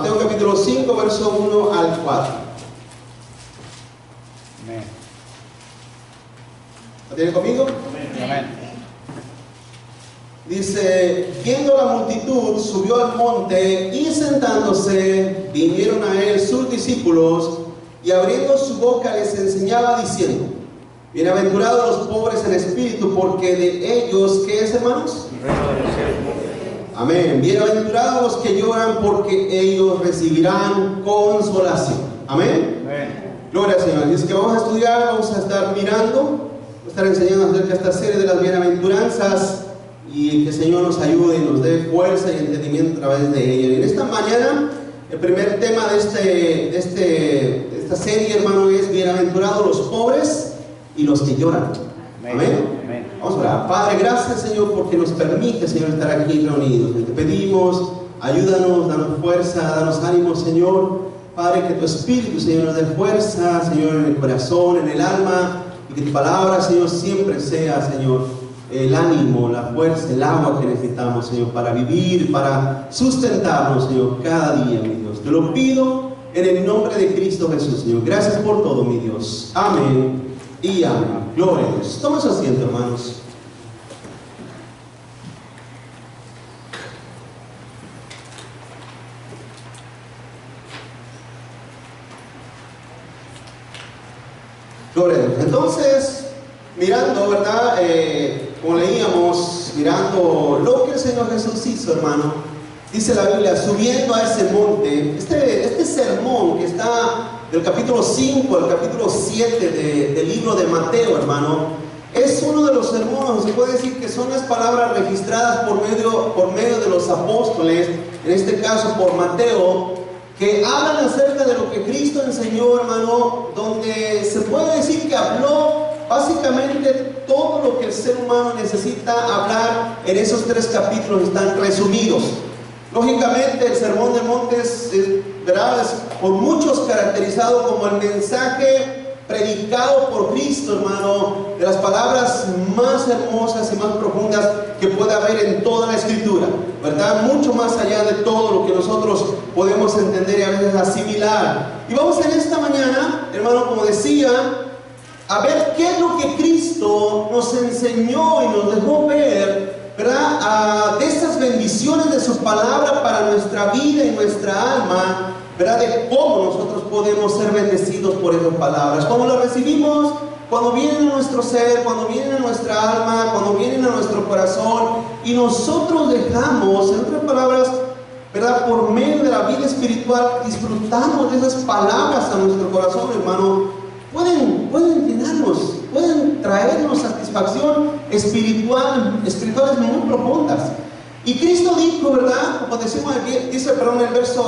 Mateo capítulo 5, verso 1 al 4. Amén. ¿Lo tienen conmigo? Amén. Dice: viendo la multitud, subió al monte y sentándose, vinieron a él sus discípulos, y abriendo su boca les enseñaba diciendo: bienaventurados los pobres en espíritu, porque de ellos, ¿qué es, hermanos? El reino de los cielos. Amén. Bienaventurados los que lloran, porque ellos recibirán consolación. Amén. Amén. Gloria al Señor. Dice que vamos a estudiar, vamos a estar mirando, vamos a estar enseñando acerca de esta serie de las bienaventuranzas, y que el Señor nos ayude y nos dé fuerza y entendimiento a través de ella. Y en esta mañana, el primer tema de esta serie, hermano, es bienaventurados los pobres y los que lloran. Amén. Amén. Vamos a orar. Padre, gracias, Señor, porque nos permite, Señor, estar aquí reunidos. Te pedimos, ayúdanos, danos fuerza, danos ánimo, Señor. Padre, que tu Espíritu, Señor, nos dé fuerza, Señor, en el corazón, en el alma, y que tu palabra, Señor, siempre sea, Señor, el ánimo, la fuerza, el agua que necesitamos, Señor, para vivir, para sustentarnos, Señor, cada día, mi Dios. Te lo pido en el nombre de Cristo Jesús, Señor. Gracias por todo, mi Dios. Amén y amén. Gloria a Dios. Toma su asiento, hermanos. Gloria a Dios. Entonces, mirando, ¿verdad? Como leíamos, mirando lo que el Señor Jesús hizo, hermano, dice la Biblia, subiendo a ese monte, este sermón que está del capítulo 5 al capítulo 7 del libro de Mateo, hermano, es uno de los sermones, se puede decir que son las palabras registradas por medio de los apóstoles, en este caso por Mateo, que hablan acerca de lo que Cristo enseñó, hermano, donde se puede decir que habló básicamente todo lo que el ser humano necesita hablar. En esos 3 capítulos están resumidos. Lógicamente, el Sermón del Monte es por muchos caracterizado como el mensaje predicado por Cristo, hermano, de las palabras más hermosas y más profundas que puede haber en toda la Escritura, ¿verdad? Mucho más allá de todo lo que nosotros podemos entender y a veces asimilar. Y vamos en esta mañana, hermano, como decía, a ver qué es lo que Cristo nos enseñó y nos dejó ver, ¿verdad? De estas bendiciones de su palabra para nuestra vida y nuestra alma, ¿verdad? De cómo nosotros podemos ser bendecidos por esas palabras, cómo las recibimos cuando vienen a nuestro ser, cuando vienen a nuestra alma, cuando vienen a nuestro corazón, y nosotros dejamos, en otras palabras, ¿verdad? Por medio de la vida espiritual, disfrutamos de esas palabras a nuestro corazón, hermano. Pueden llenarnos, pueden traernos satisfacción espirituales muy profundas. Y Cristo dijo, ¿verdad? Como decimos, dice, perdón, el verso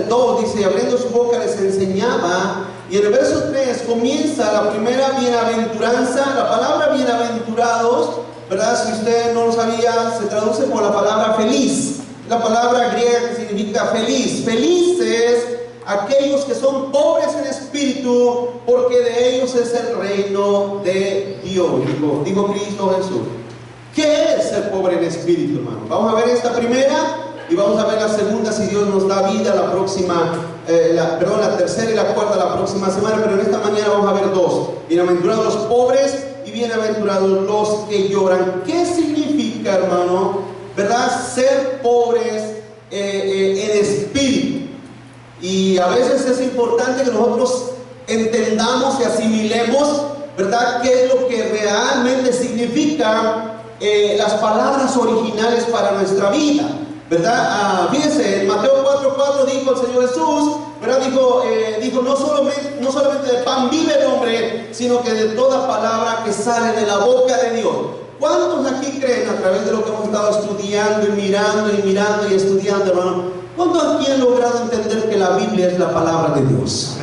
2, dice, abriendo su boca les enseñaba. Y en el verso 3 comienza la primera bienaventuranza. La palabra bienaventurados, ¿verdad? Si usted no lo sabía, se traduce por la palabra feliz. La palabra griega que significa feliz. Felices aquellos que son pobres en espíritu, porque de ellos es el reino de Dios. Dijo Cristo Jesús. ¿Qué es ser pobre en espíritu, hermano? Vamos a ver esta primera y vamos a ver la segunda, si Dios nos da vida, la tercera y la cuarta la próxima semana, pero en esta mañana vamos a ver 2. Bienaventurados los pobres y bienaventurados los que lloran. ¿Qué significa, hermano, verdad, ser pobres en espíritu? Y a veces es importante que nosotros entendamos y asimilemos, ¿verdad?, qué es lo que realmente significa las palabras originales para nuestra vida, ¿verdad? Fíjense, en Mateo 4:4 dijo el Señor Jesús, ¿verdad? Dijo no solamente de pan vive el hombre, sino que de toda palabra que sale de la boca de Dios. ¿Cuántos aquí creen, a través de lo que hemos estado estudiando y mirando y estudiando, hermano? ¿Cuántos aquí han logrado entender que la Biblia es la palabra de Dios?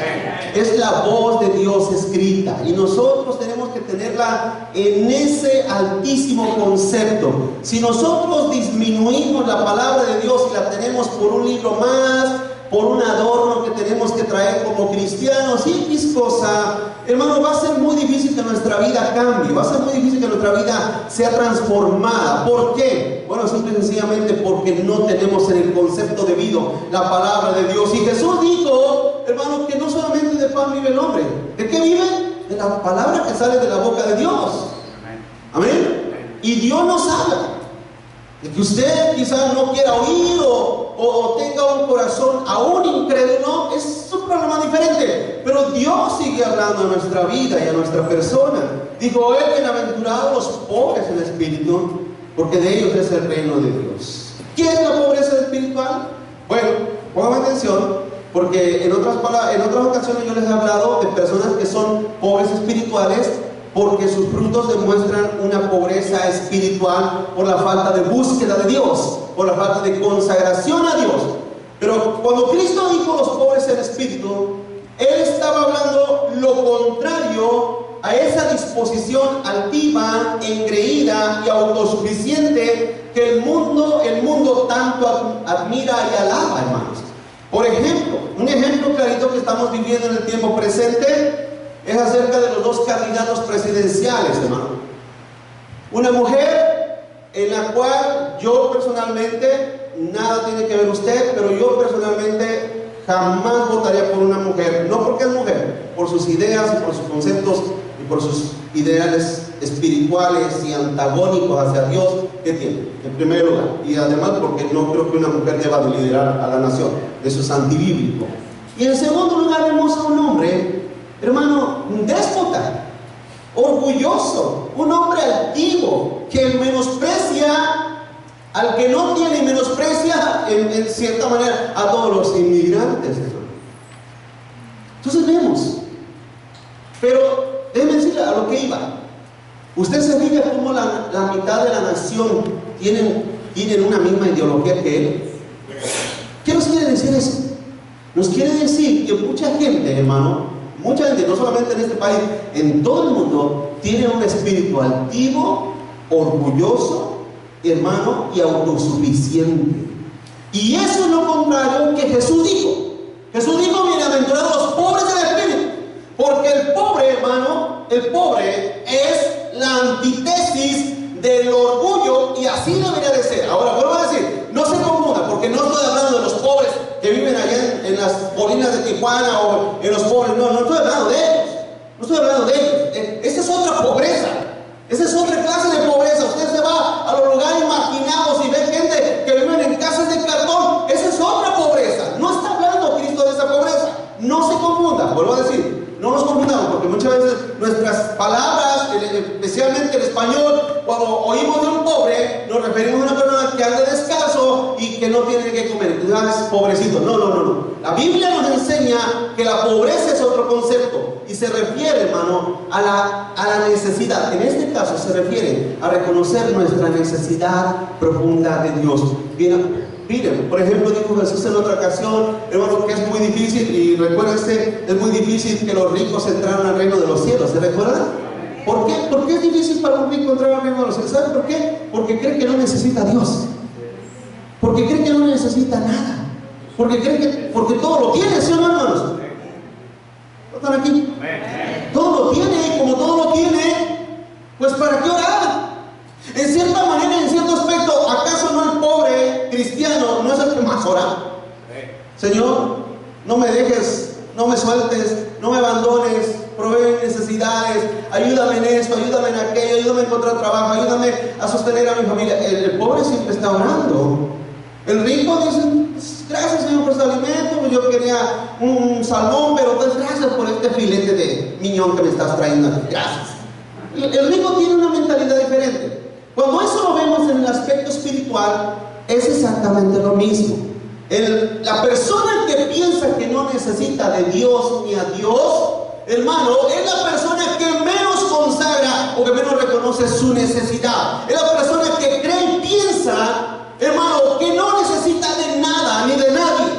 Es la voz de Dios escrita. Y nosotros tenemos que tenerla en ese altísimo concepto. Si nosotros disminuimos la palabra de Dios y la tenemos por un libro más, por un adorno que tenemos que traer como cristianos y X cosa, hermano, va a ser muy difícil que nuestra vida cambie, va a ser muy difícil que nuestra vida sea transformada. ¿Por qué? Bueno, simple y sencillamente porque no tenemos en el concepto debido la palabra de Dios. Y Jesús dijo, hermano, que no solamente de pan vive el hombre. ¿De qué vive? De la palabra que sale de la boca de Dios. Amén. Y Dios nos habla. De que usted quizás no quiera oír o tenga un corazón aún incrédulo, es un problema diferente. Pero Dios sigue hablando a nuestra vida y a nuestra persona. Dijo él, bienaventurados los pobres en espíritu, porque de ellos es el reino de Dios. ¿Qué es la pobreza espiritual? Bueno, pongan atención, porque en otras ocasiones yo les he hablado de personas que son pobres espirituales, porque sus frutos demuestran una pobreza espiritual por la falta de búsqueda de Dios, por la falta de consagración a Dios. Pero cuando Cristo dijo los pobres en espíritu, Él estaba hablando lo contrario a esa disposición altiva, engreída y autosuficiente que el mundo tanto admira y alaba, hermanos. Por ejemplo, un ejemplo clarito que estamos viviendo en el tiempo presente es acerca de los dos candidatos presidenciales, hermano. Una mujer en la cual yo personalmente, nada tiene que ver usted, pero yo personalmente jamás votaría por una mujer, no porque es mujer, por sus ideas y por sus conceptos y por sus ideales espirituales y antagónicos hacia Dios que tiene, en primer lugar. Y además porque no creo que una mujer deba de liderar a la nación, eso es antibíblico. Y en segundo lugar vemos a un hombre, hermano, un déspota, orgulloso, un hombre altivo, que menosprecia al que no tiene y menosprecia en cierta manera a todos los inmigrantes, hermano. Entonces vemos, pero déjeme decirle a lo que iba. Usted se fija cómo la mitad de la nación tienen una misma ideología que él. ¿Qué nos quiere decir eso? Nos quiere decir que mucha gente, hermano, mucha gente, no solamente en este país, en todo el mundo, tiene un espíritu altivo, orgulloso, hermano, y autosuficiente. Y eso es lo contrario que Jesús dijo. Jesús dijo, bienaventurados los pobres en espíritu. Porque el pobre, hermano, el pobre es la antítesis del orgullo y así debería de ser. Ahora, vuelvo a decir, no se confunda, porque no estoy hablando de los pobres que viven allá en las colinas de Tijuana o en los pobres, no estoy hablando de ellos, no estoy hablando de ellos. Esa es otra pobreza, esa es otra clase de pobreza. Usted se va a los lugares marginados y ve gente que viven en casas de cartón, esa es otra pobreza. No está hablando Cristo de esa pobreza, no se confunda, vuelvo a decir. No nos confundamos, porque muchas veces nuestras palabras, especialmente el español, cuando oímos de un pobre, nos referimos a una persona que anda descalzo y que no tiene que comer. Entonces, pobrecito. No. La Biblia nos enseña que la pobreza es otro concepto y se refiere, hermano, a la necesidad. En este caso se refiere a reconocer nuestra necesidad profunda de Dios. Miren, por ejemplo, dijo Jesús en otra ocasión, hermano, que es muy difícil, y recuérdense, es muy difícil que los ricos entraran al reino de los cielos, ¿se recuerdan? ¿Por qué? ¿Por qué es difícil para un rico entrar al reino de los cielos? ¿Saben por qué? Porque cree que no necesita a Dios, porque cree que no necesita nada, porque todo lo tiene, ¿sí o no, hermanos? ¿No están aquí? Todo lo tiene, y como todo lo tiene, pues ¿para qué orar? En cierta manera, en cierto aspecto, ¿acaso no el pobre cristiano no es el que más ora? Señor, no me dejes, no me sueltes, no me abandones, provee necesidades, ayúdame en esto, ayúdame en aquello, ayúdame a encontrar trabajo, ayúdame a sostener a mi familia. El pobre siempre está orando. El rico dice, gracias Señor por este alimento, yo quería un salmón, pero pues gracias por este filete de miñón que me estás trayendo, gracias. El rico tiene una mentalidad diferente. Cuando eso lo vemos en el aspecto espiritual, es exactamente lo mismo. La persona que piensa que no necesita de Dios ni a Dios, hermano, es la persona que menos consagra o que menos reconoce su necesidad. Es la persona que cree y piensa, hermano, que no necesita de nada ni de nadie.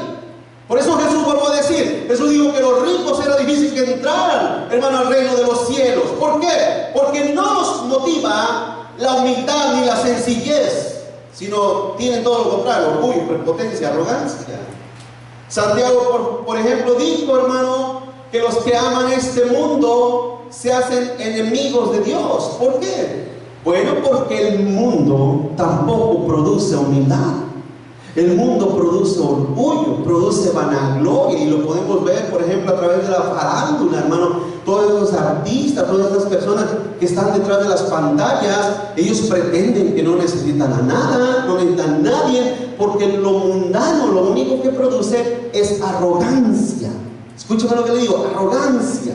Por eso Jesús volvió a decir, Jesús dijo que los ricos era difícil que entrar, hermano, al reino de los cielos. ¿Por qué? Porque no nos motiva la humildad ni la sencillez, sino tienen todo lo contrario: orgullo, prepotencia, arrogancia. Santiago, por ejemplo, dijo, hermano, que los que aman este mundo se hacen enemigos de Dios. ¿Por qué? Bueno, porque el mundo tampoco produce humildad. El mundo produce orgullo, produce vanagloria, y lo podemos ver, por ejemplo, a través de la farándula, hermano. Todos los artistas, todas estas personas que están detrás de las pantallas, ellos pretenden que no necesitan a nada, no necesitan a nadie, porque lo mundano, lo único que produce es arrogancia. Escúchame lo que le digo: arrogancia.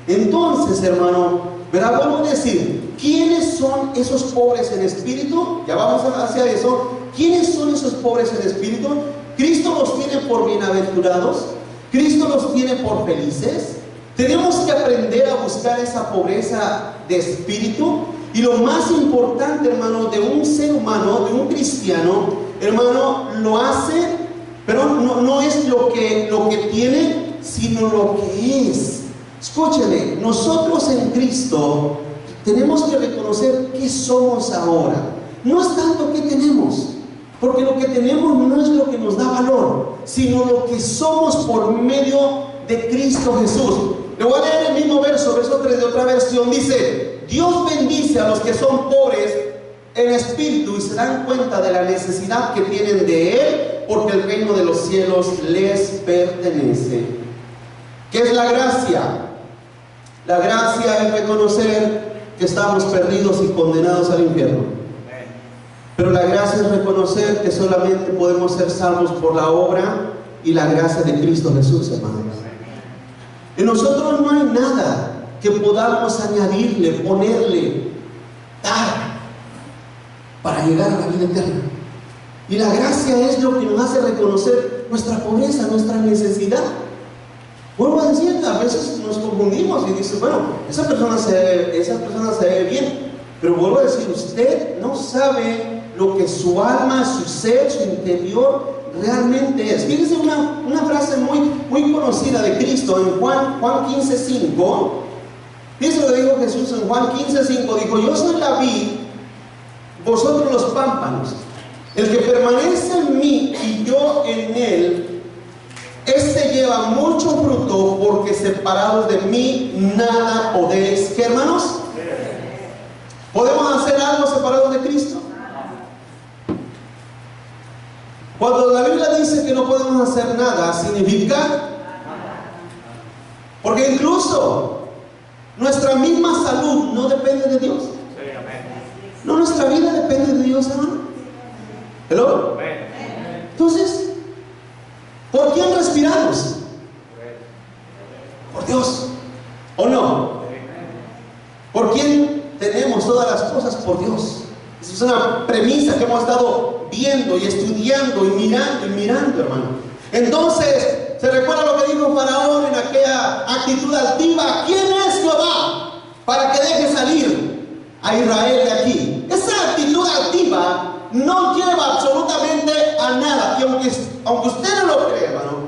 Entonces, hermano, ¿verdad? Vuelvo a decir, ¿quiénes son esos pobres en espíritu? Ya vamos hacia eso. ¿Quiénes son esos pobres en espíritu? Cristo los tiene por bienaventurados, Cristo los tiene por felices. Tenemos que aprender a buscar esa pobreza de espíritu. Y lo más importante, hermano, de un ser humano, de un cristiano, hermano, lo hace, pero no es lo que tiene, sino lo que es. Escúcheme, nosotros en Cristo tenemos que reconocer qué somos ahora. No es tanto qué tenemos, porque lo que tenemos no es lo que nos da valor, sino lo que somos por medio de Cristo Jesús. Le voy a leer el mismo verso 3 de otra versión. Dice: Dios bendice a los que son pobres en espíritu y se dan cuenta de la necesidad que tienen de Él, porque el reino de los cielos les pertenece. ¿Qué es la gracia? La gracia es reconocer que estamos perdidos y condenados al infierno. Pero la gracia es reconocer que solamente podemos ser salvos por la obra y la gracia de Cristo Jesús, hermanos. En nosotros no hay nada que podamos añadirle, ponerle, dar para llegar a la vida eterna. Y la gracia es lo que nos hace reconocer nuestra pobreza, nuestra necesidad. Vuelvo a decir, a veces nos confundimos y dice, bueno, esa persona se ve bien. Pero vuelvo a decir, usted no sabe lo que su alma, su ser, su interior realmente es. Fíjense una frase muy conocida de Cristo en Juan 15:5. Fíjense lo que dijo Jesús en Juan 15:5. Dijo: yo soy la vid, vosotros los pámpanos. El que permanece en mí y yo en él, este lleva mucho fruto, porque separados de mí nada podéis. ¿Qué, hermanos? ¿Podemos hacer algo separados de Cristo? Cuando la Biblia dice que no podemos hacer nada, significa, porque incluso nuestra misma salud no depende de Dios. No, nuestra vida depende de Dios, hermano. ¿Hello? Entonces, ¿por quién respiramos? Por Dios. ¿O no? ¿Por quién tenemos todas las cosas? Por Dios. Esa es una premisa que hemos estado viendo y estudiando y mirando, hermano. Entonces, ¿se recuerda lo que dijo Faraón en aquella actitud altiva? ¿Quién es Jehová para que deje salir a Israel de aquí? Esa actitud altiva no lleva absolutamente a nada. Y aunque usted no lo cree, hermano,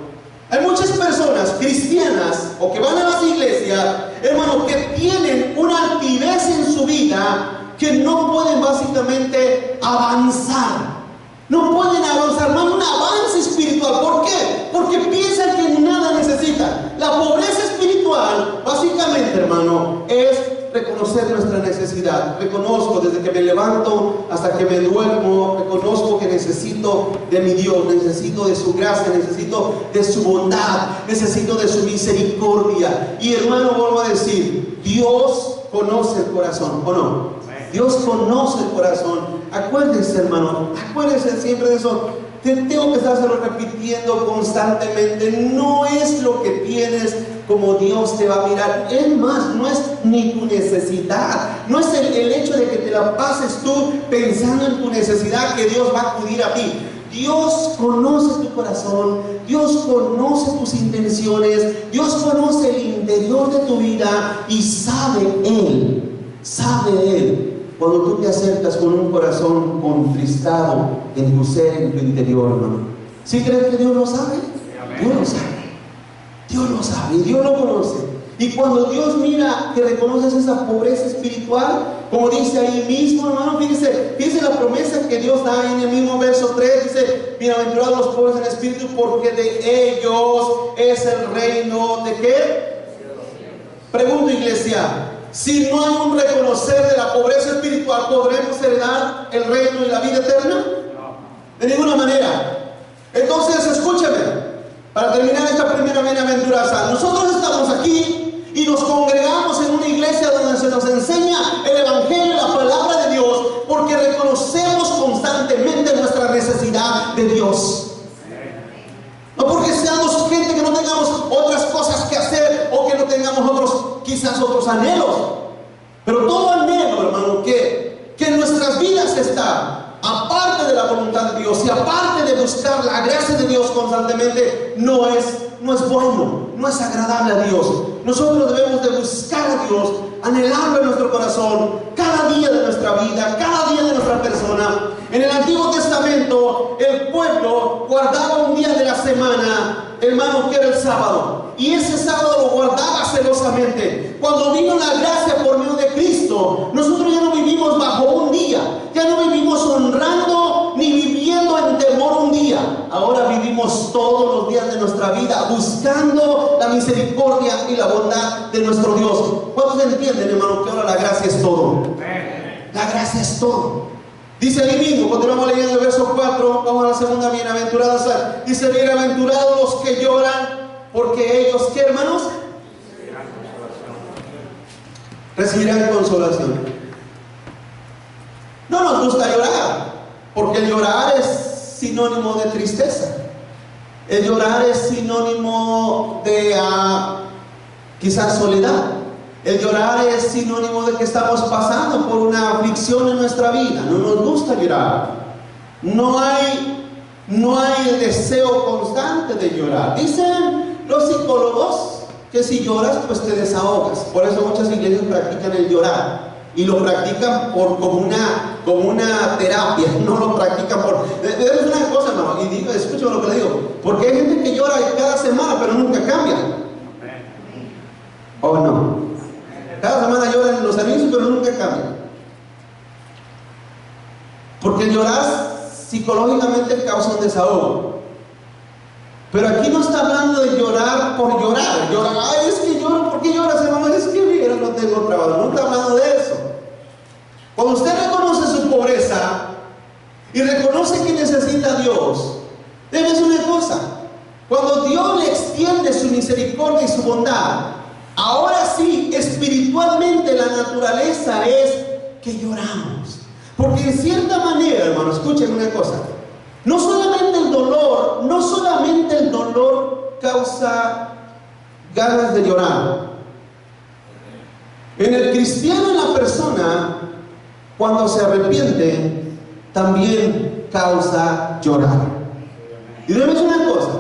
hay muchas personas cristianas o que van a las iglesias, hermano, que tienen una altivez en su vida que no pueden básicamente avanzar. No pueden avanzar, hermano, un avance espiritual. ¿Por qué? Porque piensan que nada necesitan. La pobreza espiritual, básicamente, hermano, es reconocer nuestra necesidad. Reconozco desde que me levanto hasta que me duermo, reconozco que necesito de mi Dios, necesito de su gracia, necesito de su bondad, necesito de su misericordia. Y, hermano, vuelvo a decir, Dios conoce el corazón, ¿o no? Dios conoce el corazón. Acuérdense, hermano, acuérdense siempre de eso. Tengo que estárselo repitiendo constantemente. No es lo que tienes como Dios te va a mirar. Es más, no es ni tu necesidad. No es el hecho de que te la pases tú pensando en tu necesidad que Dios va a acudir a ti. Dios conoce tu corazón, Dios conoce tus intenciones, Dios conoce el interior de tu vida y sabe Él cuando tú te acercas con un corazón contristado en tu ser, en tu interior, hermano. ¿Sí crees que Dios lo sabe? Dios lo sabe. Dios lo sabe y Dios lo conoce. Y cuando Dios mira que reconoces esa pobreza espiritual, como dice ahí mismo, hermano, fíjese la promesa que Dios da en el mismo verso 3, dice, bienaventurados los pobres en espíritu, porque de ellos es el reino, ¿de qué? Pregunto, iglesia, si no hay un reconocer de la pobreza espiritual, ¿podremos heredar el reino y la vida eterna? De ninguna manera. Entonces, escúchame, para terminar esta primera bienaventuranza, nosotros estamos aquí y nos congregamos en una iglesia donde se nos enseña el evangelio, la palabra de Dios, porque reconocemos constantemente nuestra necesidad de Dios. No porque seamos gente que no tengamos otras cosas que hacer o que no tengamos quizás otros anhelos, pero todo anhelo, hermano, que en nuestras vidas está, aparte de la voluntad de Dios y aparte de buscar la gracia de Dios constantemente, no es bueno, no es agradable a Dios. Nosotros debemos de buscar a Dios, anhelarlo en nuestro corazón, cada día de nuestra vida, cada día de nuestra persona. En el Antiguo Testamento, el pueblo guardaba un día de la semana, hermano, que era el sábado. Y ese sábado lo guardaba celosamente. Cuando vino la gracia por medio de Cristo, nosotros ya no vivimos bajo un día, ya no vivimos honrando ni viviendo en temor un día. Ahora vivimos todos los días de nuestra vida buscando la misericordia y la bondad de nuestro Dios. ¿Cuántos entienden, hermano, que ahora la gracia es todo? La gracia es todo. Dice ahí mismo, continuamos leyendo el verso 4, vamos a la segunda bienaventuranza. Dice, bienaventurados los que lloran, porque ellos, ¿qué, hermanos? Recibirán consolación. No nos gusta llorar, porque el llorar es sinónimo de tristeza. El llorar es sinónimo de quizás soledad. El llorar es sinónimo de que estamos pasando por una aflicción en nuestra vida. No nos gusta llorar. No hay el deseo constante de llorar. Dicen los psicólogos que si lloras, pues te desahogas. Por eso muchas iglesias practican el llorar. Y lo practican como una terapia. No lo practican por... Es una cosa, hermano. Y digo, escúchame lo que le digo. Porque hay gente que llora cada semana, pero nunca cambia. ¿O no? Cada semana lloran en los servicios, pero nunca cambian. Porque llorar psicológicamente causa un desahogo. Pero aquí no está hablando de llorar por llorar. Ay, es que lloro, ¿por qué lloras, hermano? Es que mira, no tengo trabajo. No está hablando de eso. Cuando usted reconoce su pobreza y reconoce que necesita a Dios, debe ser una cosa. Cuando Dios le extiende su misericordia y su bondad, ahora sí, espiritualmente la naturaleza es que lloramos. Porque en cierta manera, hermano, escuchen una cosa. No solamente el dolor causa ganas de llorar. En el cristiano, en la persona, cuando se arrepiente, también causa llorar. Y debe ser una cosa.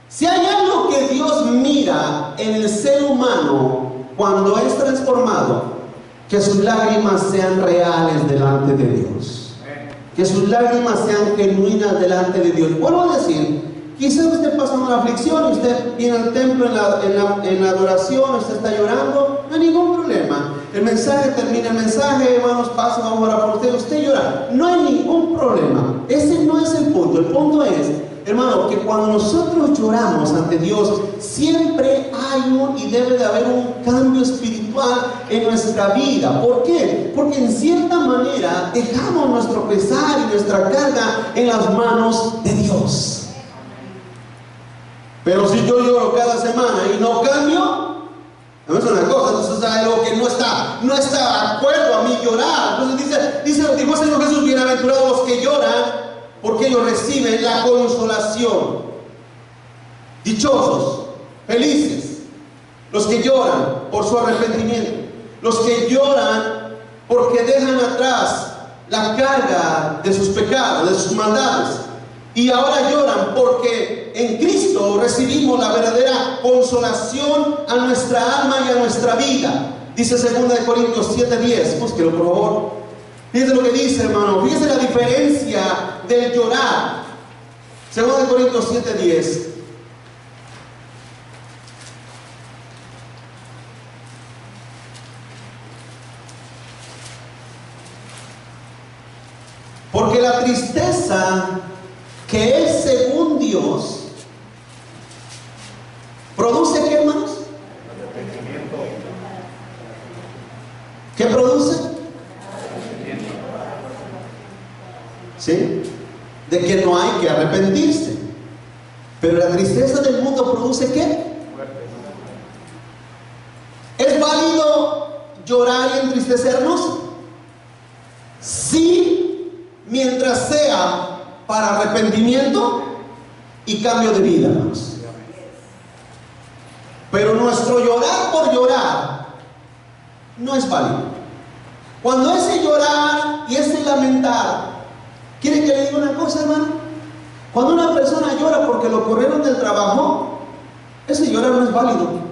Si hay algo que Dios mira en el ser humano cuando es transformado, que sus lágrimas sean reales delante de Dios, que sus lágrimas sean genuinas delante de Dios. Vuelvo a decir, quizás usted pasa una aflicción y usted viene al templo en la adoración, usted está llorando, no hay ningún problema. El mensaje termina, el mensaje, hermanos, pasen, vamos a orar por usted llora, no hay ningún problema. Ese no es el punto es, hermano, que cuando nosotros lloramos ante Dios, siempre hay y debe de haber un cambio espiritual en nuestra vida. ¿Por qué? Porque en cierta manera dejamos nuestro pesar y nuestra carga en las manos de Dios. Pero si yo lloro cada semana y no cambio, no es una cosa, entonces es algo que no está de acuerdo a mí llorar. Entonces dijo el Señor Jesús, bienaventurados los que lloran, porque ellos reciben la consolación. Dichosos, felices, los que lloran por su arrepentimiento, los que lloran porque dejan atrás la carga de sus pecados, de sus maldades, y ahora lloran porque en Cristo recibimos la verdadera consolación a nuestra alma y a nuestra vida. Dice 2 Corintios 7:10, búsquelo por favor. Fíjese lo que dice, hermano. Fíjese la diferencia del llorar. 2 Corintios 7:10. la tristeza que es según Dios, ¿produce qué, hermanos? ¿Qué produce? ¿Sí? De que no hay que arrepentirse. Pero la tristeza del mundo produce ¿qué? ¿Es válido llorar y entristecernos? Sí, mientras sea para arrepentimiento y cambio de vida, hermanos. Pero nuestro llorar por llorar no es válido. Cuando ese llorar y ese lamentar, ¿quieren que le diga una cosa, hermano? Cuando una persona llora porque lo corrieron del trabajo, ese llorar no es válido.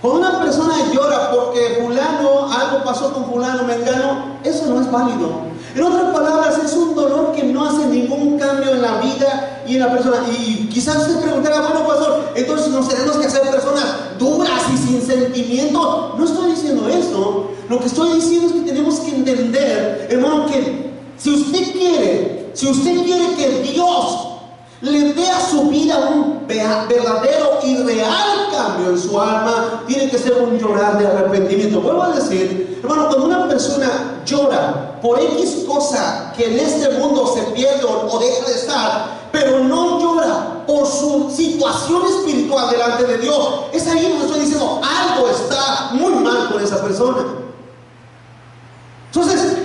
Cuando una persona llora porque fulano, algo pasó con fulano, mengano, eso no es válido. En otras palabras, es un dolor que no hace ningún cambio en la vida y en la persona. Y quizás usted preguntará, bueno, pastor, entonces nos tenemos que hacer personas duras y sin sentimientos. No estoy diciendo eso. Lo que estoy diciendo es que tenemos que entender, hermano, que si usted quiere que Dios le dé a su vida un verdadero y real cambio en su alma, tiene que ser un llorar de arrepentimiento. Vuelvo a decir, hermano, cuando una persona llora por X cosa que en este mundo se pierde o deja de estar, pero no llora por su situación espiritual delante de Dios, es ahí donde estoy diciendo, algo está muy mal con esa persona. Entonces,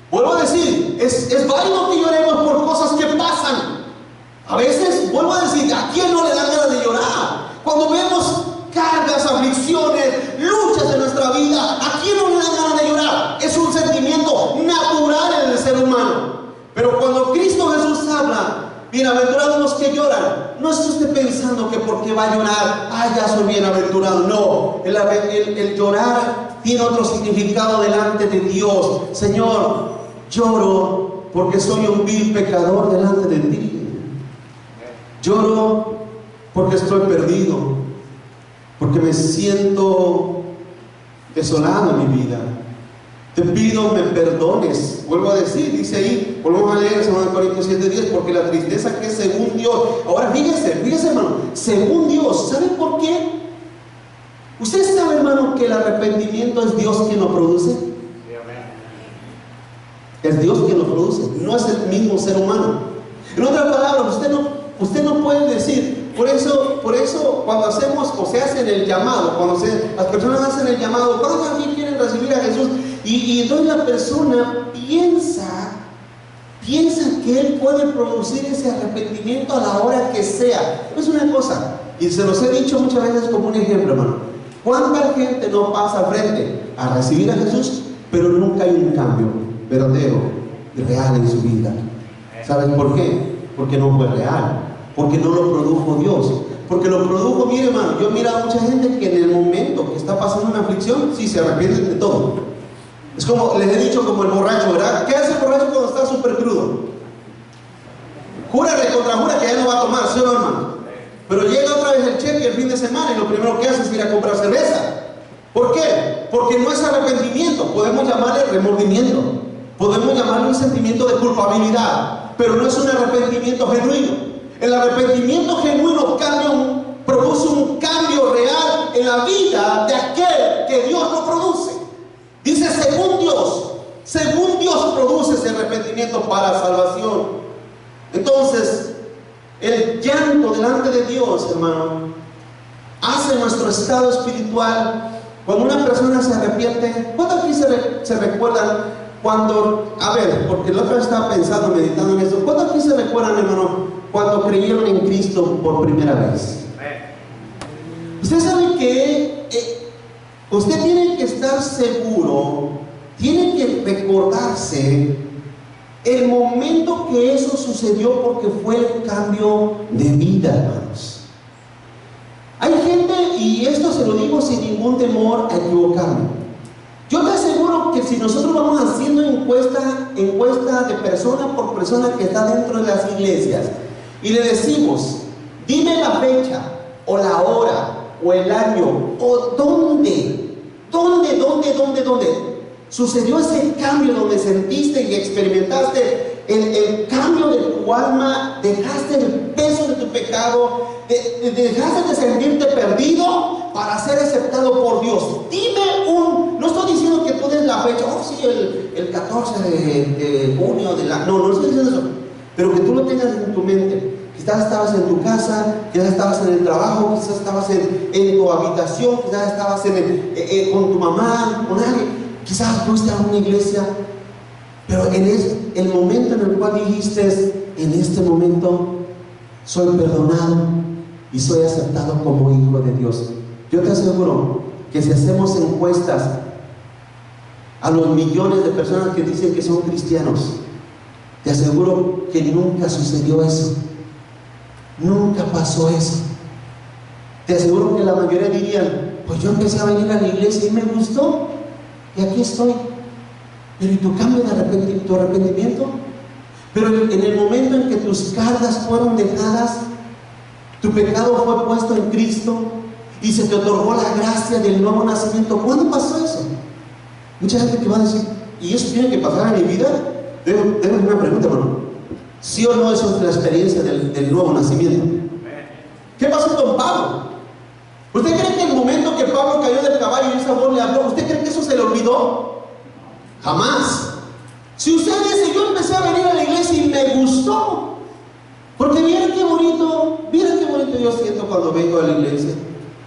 vuelvo a decir, es válido que lloremos por cosas que pasan. A veces, vuelvo a decir, ¿a quién no le dan ganas de llorar? Cuando vemos cargas, aflicciones, luchas en nuestra vida, ¿a quién no le dan ganas de llorar? Es un sentimiento natural en el ser humano. Pero cuando Cristo Jesús habla, bienaventurados los que lloran, no esté usted pensando que porque va a llorar, ya soy bienaventurado. No, el llorar tiene otro significado delante de Dios. Señor, lloro porque soy un vil pecador delante de ti. Lloro porque estoy perdido, porque me siento desolado en mi vida. Te pido me perdones. Vuelvo a decir, dice ahí, volvemos a leer en 2 Corintios 7:10, porque la tristeza que es según Dios. Ahora fíjese hermano, según Dios, ¿sabe por qué? ¿Usted sabe, hermano, que el arrepentimiento es Dios quien lo produce? Es Dios quien lo produce, no es el mismo ser humano. En otras palabras, usted no puede decir, por eso cuando hacemos o se hace el llamado, las personas hacen el llamado, ¿cuántos aquí quieren recibir a Jesús? Y entonces la persona piensa que Él puede producir ese arrepentimiento a la hora que sea. Es una cosa, y se los he dicho muchas veces como un ejemplo, hermano. ¿Cuánta gente no pasa frente a recibir a Jesús, pero nunca hay un cambio verdadero y real en su vida? ¿Saben por qué? Porque no fue real, porque no lo produjo Dios, porque lo produjo, mire hermano, yo he mirado a mucha gente que en el momento que está pasando una aflicción, sí se arrepienten de todo. Es como, les he dicho, como el borracho, ¿verdad? ¿Qué hace el borracho cuando está súper crudo? Jura, recontrajura que ya no va a tomar, ¿sí o no, hermano? Pero llega otra vez el cheque el fin de semana y lo primero que hace es ir a comprar cerveza. ¿Por qué? Porque no es arrepentimiento, podemos llamarle remordimiento, podemos llamarle un sentimiento de culpabilidad, pero no es un arrepentimiento genuino. El arrepentimiento genuino produce un cambio real en la vida de aquel que Dios lo produce. Dice según Dios produce ese arrepentimiento para salvación. Entonces, el llanto delante de Dios, hermano, hace nuestro estado espiritual. Cuando una persona se arrepiente, ¿cuántos aquí se recuerdan cuando, porque la otra vez estaba pensando, meditando en esto, ¿cuántos aquí se recuerdan, hermano, cuando creyeron en Cristo por primera vez? Usted sabe que usted tiene que estar seguro, tiene que recordarse el momento que eso sucedió, porque fue el cambio de vida, hermanos. Hay gente, y esto se lo digo sin ningún temor a equivocarme, yo te aseguro que si nosotros vamos haciendo encuesta de persona por persona que está dentro de las iglesias y le decimos, dime la fecha o la hora o el año o dónde sucedió ese cambio, donde sentiste y experimentaste el cambio de tu alma, dejaste el peso de tu pecado, dejaste de sentirte perdido para ser aceptado por Dios. No estoy diciendo que tú des la fecha, oh sí, el 14 de junio no estoy diciendo eso, pero que tú lo tengas en tu mente. Quizás estabas en tu casa, quizás estabas en el trabajo, quizás estabas en tu habitación, quizás estabas con tu mamá, con alguien, quizás fuiste a una iglesia, pero en el momento en el cual dijiste, en este momento soy perdonado y soy aceptado como hijo de Dios. Yo te aseguro que si hacemos encuestas a los millones de personas que dicen que son cristianos, te aseguro que nunca sucedió eso. Nunca pasó eso. Te aseguro que la mayoría dirían, pues yo empecé a venir a la iglesia y me gustó y aquí estoy. Pero ¿y tu cambio de tu arrepentimiento? Pero en el momento en que tus cargas fueron dejadas, tu pecado fue puesto en Cristo y se te otorgó la gracia del nuevo nacimiento. ¿Cuándo pasó eso? Mucha gente que va a decir, ¿y eso tiene que pasar en mi vida? Debo una pregunta, hermano. ¿Sí o no eso es la experiencia del nuevo nacimiento? ¿Qué pasó con Pablo? ¿Usted cree que el momento que Pablo cayó del caballo y esa voz le habló, ¿usted cree que eso se le olvidó? Jamás. Si usted dice, yo empecé a venir a la iglesia y me gustó, porque miren qué bonito yo siento cuando vengo a la iglesia.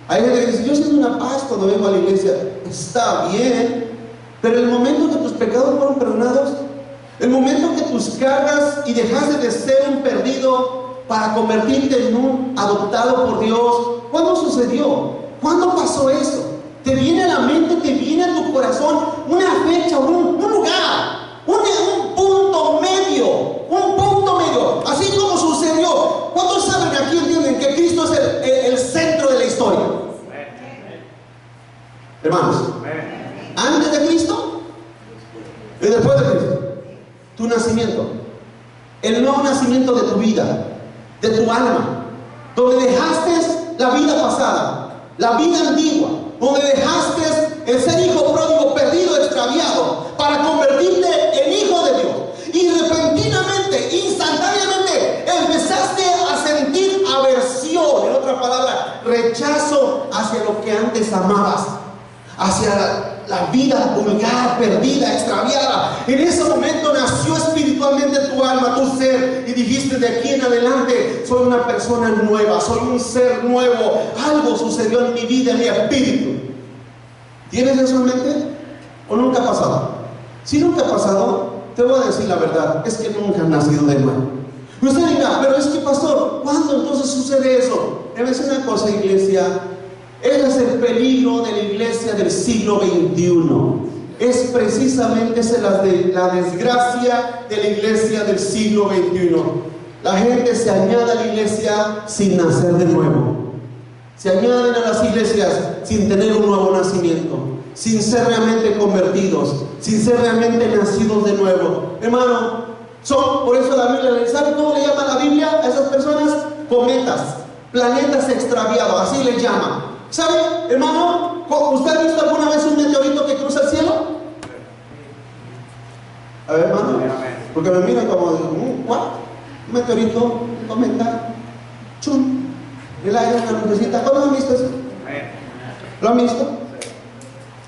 Hay gente que dice, yo siento una paz cuando vengo a la iglesia. Está bien, pero el momento que tus pecados fueron perdonados, el momento que tus cargas y dejaste de ser un perdido para convertirte en un adoptado por Dios, ¿cuándo sucedió? ¿Cuándo pasó eso? Te viene a la mente, te viene a tu corazón una fecha, un lugar, un punto medio, así como sucedió. ¿Cuántos saben aquí, entienden que Cristo es el centro de la historia? Hermanos, antes de Cristo y después de Cristo, tu nacimiento, el nuevo nacimiento de tu vida, de tu alma, donde dejaste la vida pasada, la vida antigua, donde dejaste el ser hijo pródigo, perdido, extraviado, para convertirte en hijo de Dios. Y repentinamente, instantáneamente, empezaste a sentir aversión, en otra palabra, rechazo hacia lo que antes amabas, hacia la vida vulgar, perdida, extraviada. En ese momento nació espiritualmente tu alma, tu ser, y dijiste, de aquí en adelante soy una persona nueva, soy un ser nuevo. Algo sucedió en mi vida, en mi espíritu. ¿Tienes eso en mente? ¿O nunca ha pasado? Si nunca ha pasado, te voy a decir la verdad, es que nunca has nacido de nuevo. Usted dirá, pero es que, pastor, ¿cuándo entonces sucede eso? Te voy a decir una cosa, iglesia. Ese es el peligro de la iglesia del siglo XXI. Es precisamente la desgracia de la iglesia del siglo XXI. La gente se añade a la iglesia sin nacer de nuevo. Se añaden a las iglesias sin tener un nuevo nacimiento, sin ser realmente convertidos, sin ser realmente nacidos de nuevo. Hermano, por eso la Biblia, ¿sabe cómo le llama la Biblia a esas personas? Cometas, planetas extraviados, así les llama. ¿Sabe, hermano? ¿Usted ha visto alguna vez un meteorito que cruza el cielo? A ver, hermano, porque me miran como, ¿what? Un meteorito, un cometa, chum, el aire, una lucecita. ¿Cómo han visto eso? ¿Lo han visto?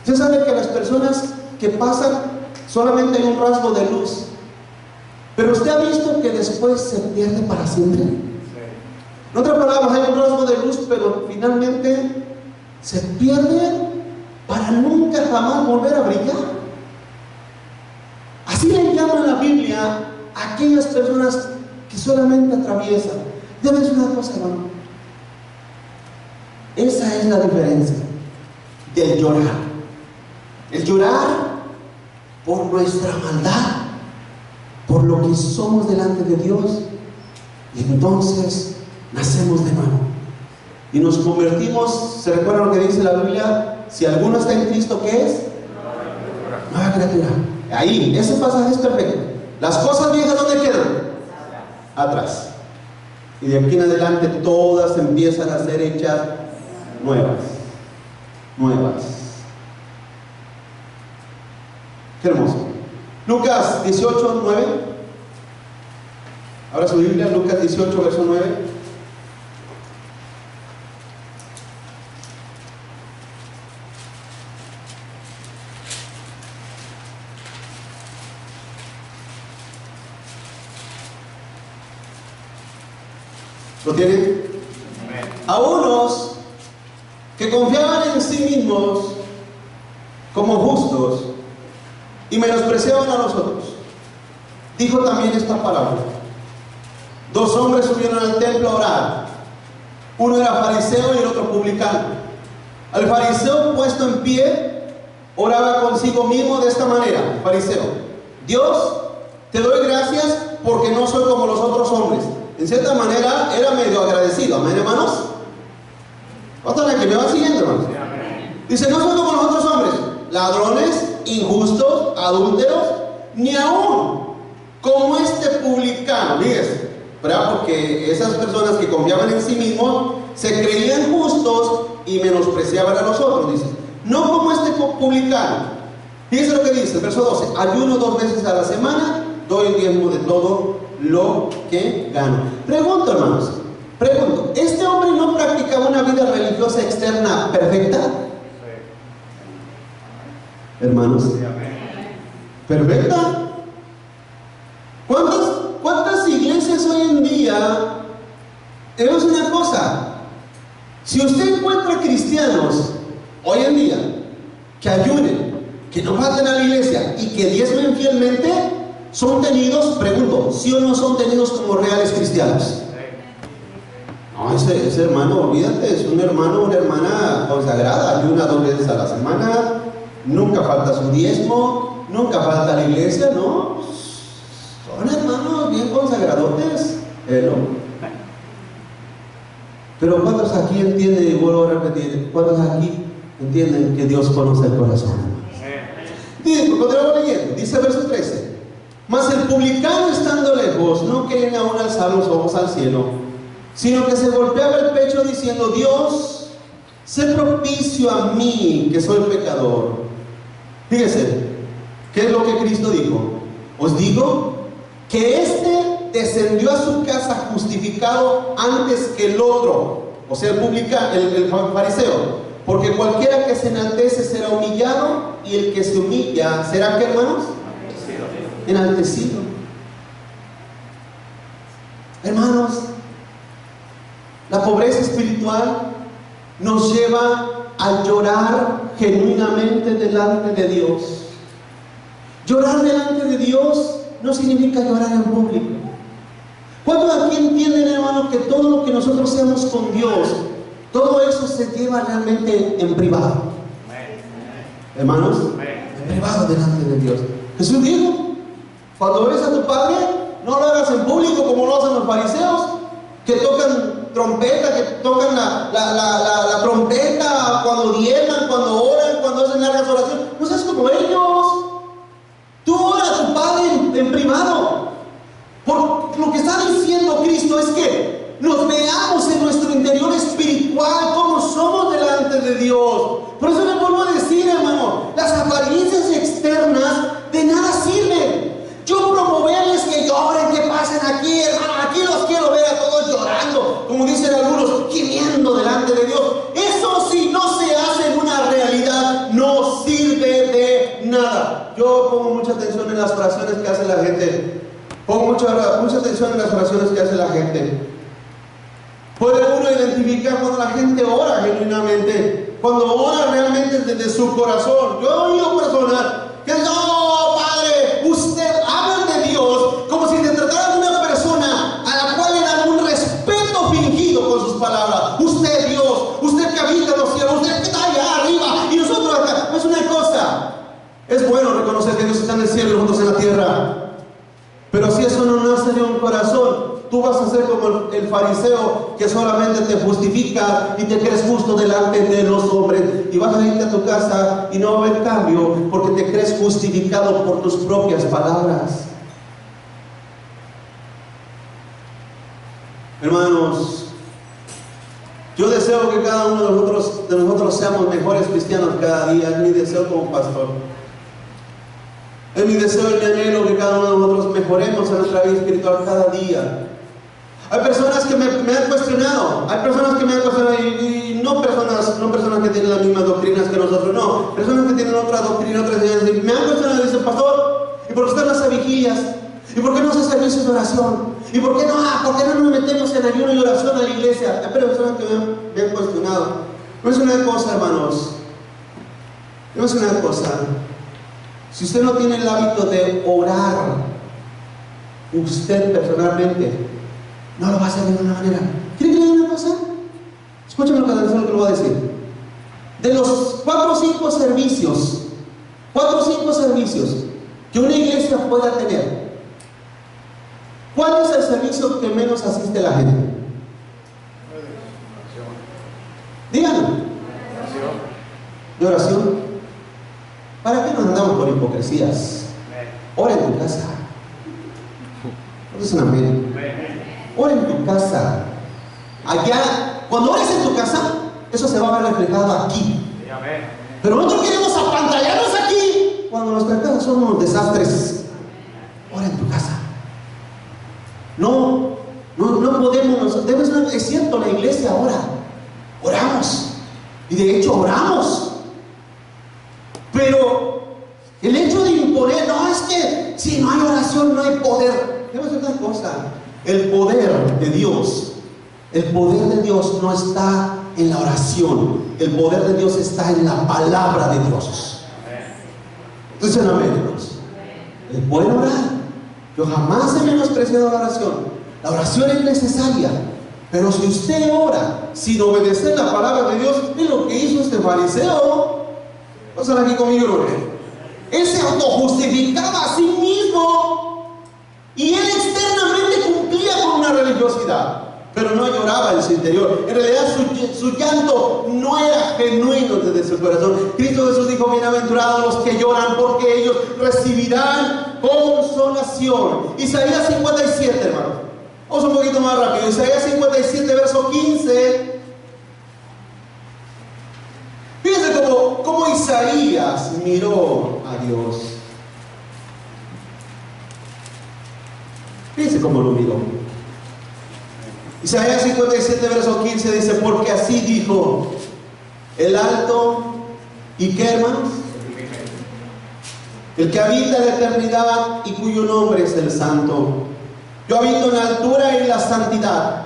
Usted sabe que las personas que pasan solamente hay un rasgo de luz, pero usted ha visto que después se pierde para siempre. En otras palabras, hay un rasgo de luz, pero finalmente se pierde para nunca jamás volver a brillar. Así le llaman la Biblia a aquellas personas que solamente atraviesan. Debe ser una cosa, hermano. Esa es la diferencia del llorar. El llorar por nuestra maldad, por lo que somos delante de Dios, y entonces nacemos de nuevo y nos convertimos. ¿Se recuerda lo que dice la Biblia? Si alguno está en Cristo, ¿qué es? Nueva criatura. Ahí, ese pasaje es perfecto. Las cosas viejas, ¿dónde quedan? Atrás. Y de aquí en adelante todas empiezan a ser hechas nuevas. Qué hermoso. Lucas 18:9. Ahora su Biblia, Lucas 18, verso 9. ¿Lo tienen? A unos que confiaban en sí mismos como justos y menospreciaban a los otros, dijo también esta palabra: dos hombres subieron al templo a orar. Uno era fariseo y el otro publicano. Al fariseo, puesto en pie, oraba consigo mismo de esta manera. Fariseo: Dios, te doy gracias porque no soy como los otros hombres. En cierta manera era medio agradecido. ¿Amén, hermanos? ¿Cuántos que me van siguiendo, hermanos? Dice: no soy como los otros hombres, ladrones, injustos, adúlteros, ni aún como este publicano. Fíjese, ¿verdad? Porque esas personas que confiaban en sí mismos se creían justos y menospreciaban a los otros. Dice: no como este publicano. Fíjese lo que dice el verso 12: ayuno 2 veces a la semana, doy el diezmo de todo lo que gano. Pregunto, hermanos, pregunto, ¿este hombre no practicaba una vida religiosa externa perfecta? Hermanos, ¿perfecta? ¿Cuántas iglesias hoy en día? Es una cosa, si usted encuentra cristianos hoy en día que ayunen, que no falten a la iglesia y que diezmen fielmente, son tenidos, pregunto, ¿sí o no son tenidos como reales cristianos? No, ese hermano, olvídate, es un hermano, una hermana consagrada, ayuna 2 veces a la semana, nunca falta su diezmo, nunca falta la iglesia, ¿no? Son hermanos bien consagradotes, ¿no? Pero ¿cuántos aquí entienden, y vuelvo a repetir, cuántos aquí entienden que Dios conoce el corazón? Dice, continuamos leyendo, dice el verso 13: mas el publicano, estando lejos, no quería aún alzar los ojos al cielo, sino que se golpeaba el pecho diciendo: Dios, sé propicio a mí, que soy pecador. Fíjese, ¿qué es lo que Cristo dijo? Os digo que este descendió a su casa justificado antes que el otro, o sea, el fariseo, porque cualquiera que se enaltece será humillado, y el que se humilla será, ¿qué, hermanos? Enaltecido. Hermanos, la pobreza espiritual nos lleva a llorar genuinamente delante de Dios. Llorar delante de Dios no significa llorar en público. ¿Cuántos aquí entienden, hermanos, que todo lo que nosotros hacemos con Dios, todo eso se lleva realmente en privado? Hermanos, en privado delante de Dios. Jesús dijo: cuando ves a tu padre, no lo hagas en público como lo hacen los fariseos, que tocan trompeta, que tocan la trompeta cuando diezman, cuando oran, cuando hacen largas oraciones. No seas como ellos. Tú ora a tu Padre en privado. Por lo que está diciendo Cristo es que nos veamos en nuestro interior espiritual, cómo somos delante de Dios. Por eso le vuelvo a decir, hermano, las apariencias externas de nada sirven. Yo promoverles que lloren, que pasen aquí, hermano, aquí los quiero ver a todos llorando, como dicen algunos, gimiendo delante de Dios. Eso, si no se hace en una realidad, no sirve de nada. Yo pongo mucha atención en las oraciones que hace la gente. Pongo mucha atención en las oraciones que hace la gente. Puede uno identificar cuando la gente ora genuinamente, cuando ora realmente desde su corazón. Yo he oído personas que dicen: oh, Padre, usted habla de Dios como si se tratara de una persona a la cual le dan un respeto fingido con sus palabras. Usted, Dios, usted que habita en los cielos, usted que está allá arriba y nosotros acá. No es una cosa. Es bueno reconocer que Dios está en el cielo y nosotros en la tierra. Pero si eso no nace de un corazón, tú vas a ser como el fariseo que solamente te justifica y te crees justo delante de los hombres, y vas a irte a tu casa y no va a haber cambio porque te crees justificado por tus propias palabras. Hermanos, yo deseo que cada uno de nosotros seamos mejores cristianos cada día. Es mi deseo como pastor. Es mi deseo y mi anhelo que cada uno de nosotros mejoremos en nuestra vida espiritual cada día. Hay personas que me han cuestionado, y no personas que tienen las mismas doctrinas que nosotros, no, personas que tienen otra doctrina, otras enseñanzas, y me han cuestionado y dicen, pastor, ¿y por qué usted no hace vigilias? ¿Y por qué no hace servicios de oración? ¿Y por qué no nos metemos en ayuno y oración a la iglesia? Hay personas que me han cuestionado. No es una cosa, hermanos, no es una cosa. Si usted no tiene el hábito de orar, usted personalmente no lo va a hacer de ninguna manera. ¿Quiere que le diga una cosa? Escúchame lo que le voy a decir. De los 4 o 5 servicios que una iglesia pueda tener, ¿cuál es el servicio que menos asiste la gente? Díganlo. ¿De oración? ¿Para qué nos andamos por hipocresías? Ora en tu casa. ¿No es un amén? Ora en tu casa. Allá, cuando ores en tu casa, eso se va a ver reflejado aquí. Pero nosotros queremos apantallarnos aquí, cuando nuestras casas son unos desastres. Ora en tu casa. No podemos. Es cierto, la iglesia ora. Oramos. Y de hecho oramos. Pero el hecho de imponer, no, es que si no hay oración no hay poder. Quiero decir una cosa. El poder de Dios no está en la oración. El poder de Dios está en la palabra de Dios. Entonces, amén, hermanos. Es bueno orar. Yo jamás he menospreciado la oración. La oración es necesaria. Pero si usted ora sin obedecer la palabra de Dios, es lo que hizo este fariseo. Pasan aquí conmigo, hermano. Él se autojustificaba a sí mismo. Y él externamente cumplía con una religiosidad, pero no lloraba en su interior. En realidad su llanto no era genuino desde su corazón. Cristo Jesús dijo: bienaventurados los que lloran, porque ellos recibirán consolación. Isaías 57, hermano. Vamos un poquito más rápido. Isaías 57, verso 15. Fíjense cómo Isaías miró a Dios. Fíjense cómo lo miró. Isaías 57, verso 15 dice: porque así dijo el alto, ¿y qué, hermanos? El que habita en la eternidad y cuyo nombre es el Santo. Yo habito en la altura y en la santidad,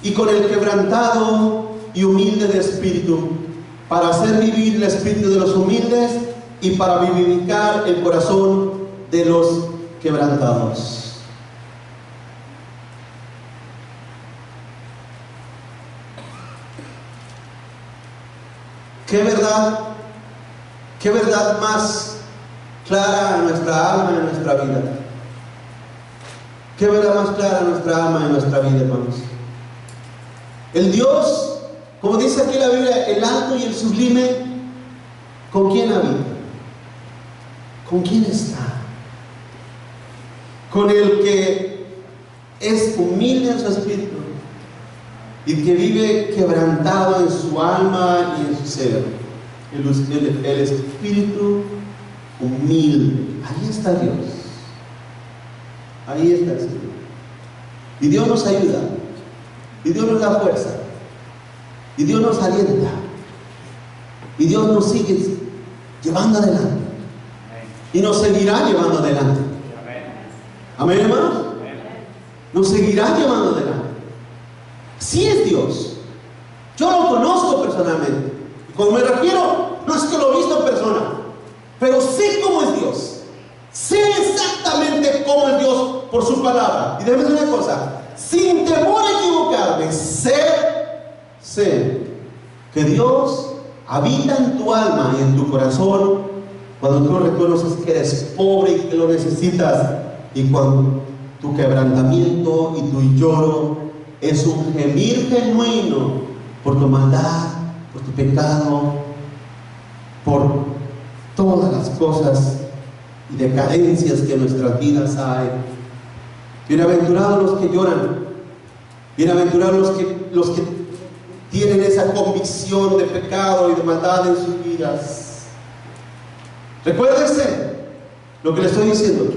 y con el quebrantado y humilde de espíritu, para hacer vivir el espíritu de los humildes y para vivificar el corazón de los quebrantados. ¿Qué verdad más clara a nuestra alma y a nuestra vida? ¿Qué verdad más clara a nuestra alma y a nuestra vida, hermanos? El Dios, como dice aquí la Biblia, el alto y el sublime, ¿con quién habita? ¿Con quién está? Con el que es humilde en su espíritu y que vive quebrantado en su alma y en su ser. El espíritu humilde. Ahí está Dios. Ahí está el Señor. Y Dios nos ayuda. Y Dios nos da fuerza. Y Dios nos alienta. Y Dios nos sigue llevando adelante. Y nos seguirá llevando adelante. Amén, hermanos. Nos seguirá llevando adelante. Sí es Dios. Yo lo conozco personalmente. Y cuando me refiero, no es que lo he visto en persona, pero sé cómo es Dios. Sé exactamente cómo es Dios por su palabra. Y déjame decir una cosa, sin temor a equivocarme, sé que Dios habita en tu alma y en tu corazón cuando tú reconoces que eres pobre y que lo necesitas, y cuando tu quebrantamiento y tu lloro es un gemir genuino por tu maldad, por tu pecado, por todas las cosas y decadencias que en nuestras vidas hay. Bienaventurados los que lloran, bienaventurados los que tienen esa convicción de pecado y de maldad en sus vidas. Recuérdese lo que le estoy diciendo.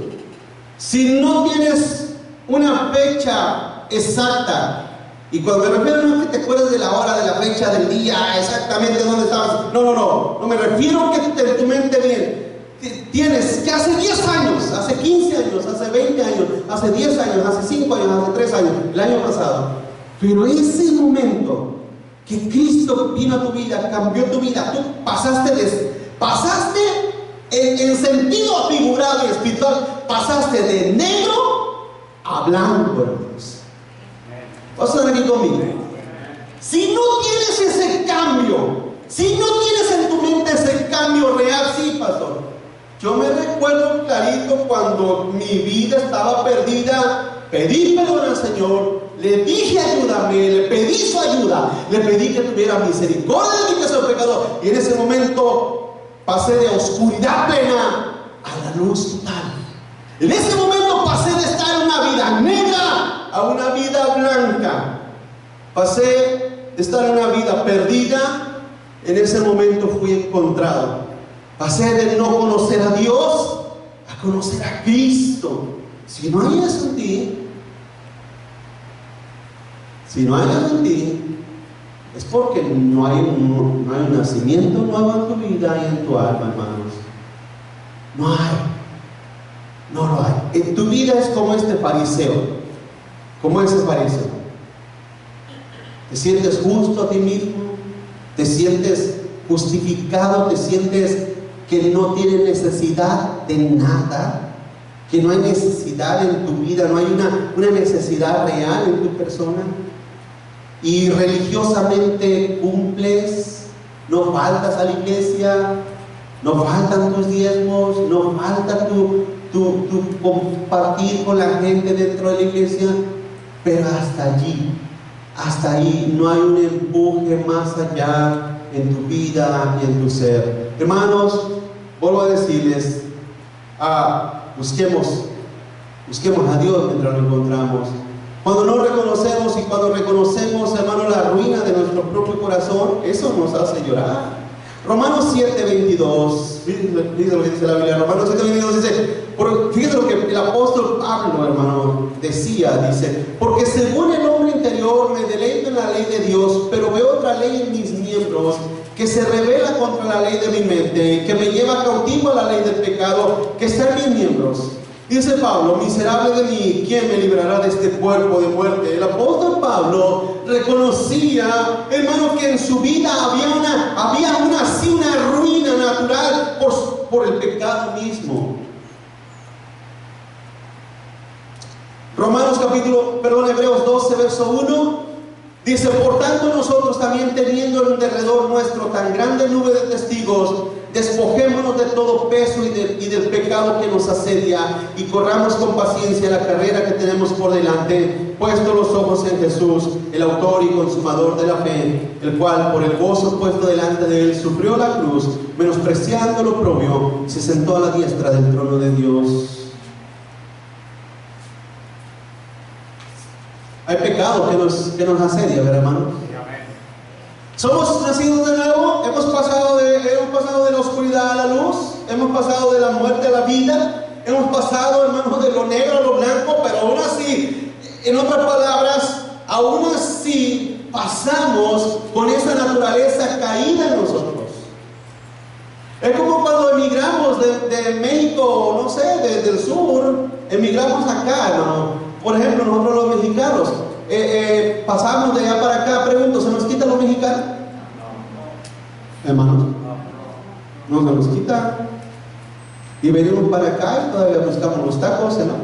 Si no tienes una fecha exacta. Y cuando me refiero no es que te acuerdes de la hora, de la fecha, del día, exactamente dónde estabas. No me refiero a que en tu mente bien. Tienes que hace 10 años, hace 15 años, hace 20 años, hace 10 años, hace 5 años, hace 3 años, el año pasado. Pero ese momento que Cristo vino a tu vida, cambió tu vida, tú pasaste en sentido figurado y espiritual, pasaste de negro a blanco, hermanos. ¿Vas a estar aquí conmigo? Si no tienes ese cambio, si no tienes en tu mente ese cambio real, sí, pastor. Yo me recuerdo clarito cuando mi vida estaba perdida, pedí perdón al Señor, le dije ayúdame, le pedí su ayuda, le pedí que tuviera misericordia de mí que soy pecador, y en ese momento pasé de oscuridad plena a la luz total. En ese momento pasé de estar en una vida negra a una vida blanca. Pasé de estar en una vida perdida, en ese momento fui encontrado. Pasé de no conocer a Dios a conocer a Cristo. Si no hay eso en ti, es porque no hay un nacimiento nuevo en tu vida y en tu alma, hermanos. No lo hay. En tu vida es como este fariseo. Como ese fariseo. Te sientes justo a ti mismo, te sientes justificado, te sientes que no tienes necesidad de nada, que no hay necesidad en tu vida, no hay una necesidad real en tu persona, y religiosamente cumples, no faltas a la iglesia, no faltan tus diezmos, no falta tu compartir con la gente dentro de la iglesia, pero hasta ahí no hay un empuje más allá en tu vida y en tu ser. Hermanos, vuelvo a decirles, busquemos a Dios mientras lo encontramos. Cuando no reconocemos y cuando reconocemos, hermanos, la ruina de nuestro propio corazón, eso nos hace llorar. Romanos 7:22, fíjense lo que dice la Biblia. Romanos 7:22 dice, fíjense lo que el apóstol Pablo, hermano, dice, porque según el hombre interior me deleito en la ley de Dios, pero veo otra ley en mis miembros que se revela contra la ley de mi mente, que me lleva cautivo a la ley del pecado que está en mis miembros. Dice Pablo, miserable de mí, ¿quién me librará de este cuerpo de muerte? El apóstol Pablo reconocía, hermano, que en su vida había una ruina natural por el pecado mismo. Hebreos 12, verso 1, dice, por tanto nosotros también teniendo en derredor nuestro tan grande nube de testigos, despojémonos de todo peso y del pecado que nos asedia, y corramos con paciencia la carrera que tenemos por delante, puesto los ojos en Jesús, el autor y consumador de la fe, el cual por el gozo puesto delante de él sufrió la cruz, menospreciando lo oprobio, y se sentó a la diestra del trono de Dios. Hay pecado que nos asedia, ¿verdad, hermano? Somos nacidos de nuevo, hemos pasado de la oscuridad a la luz, hemos pasado de la muerte a la vida, hemos pasado, hermano, de lo negro a lo blanco, pero aún así, en otras palabras, aún así pasamos con esa naturaleza caída en nosotros. Es como cuando emigramos de México, no sé, del sur, emigramos acá, hermano. Por ejemplo, nosotros los mexicanos pasamos de allá para acá. Pregunto, ¿se nos quita los mexicanos? Hermanos, no se nos quita. Y venimos para acá y todavía buscamos los tacos, ¿no?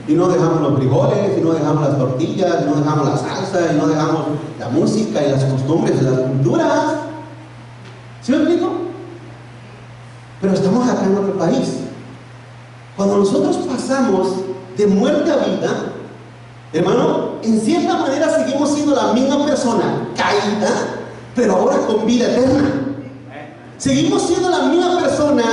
Y no dejamos los frijoles, y no dejamos las tortillas, y no dejamos la salsa, y no dejamos la música y las costumbres y las culturas. ¿Sí me explico? Pero estamos acá en otro país. Cuando nosotros pasamos de muerte a vida, hermano, en cierta manera seguimos siendo la misma persona caída, pero ahora con vida eterna. Seguimos siendo la misma persona,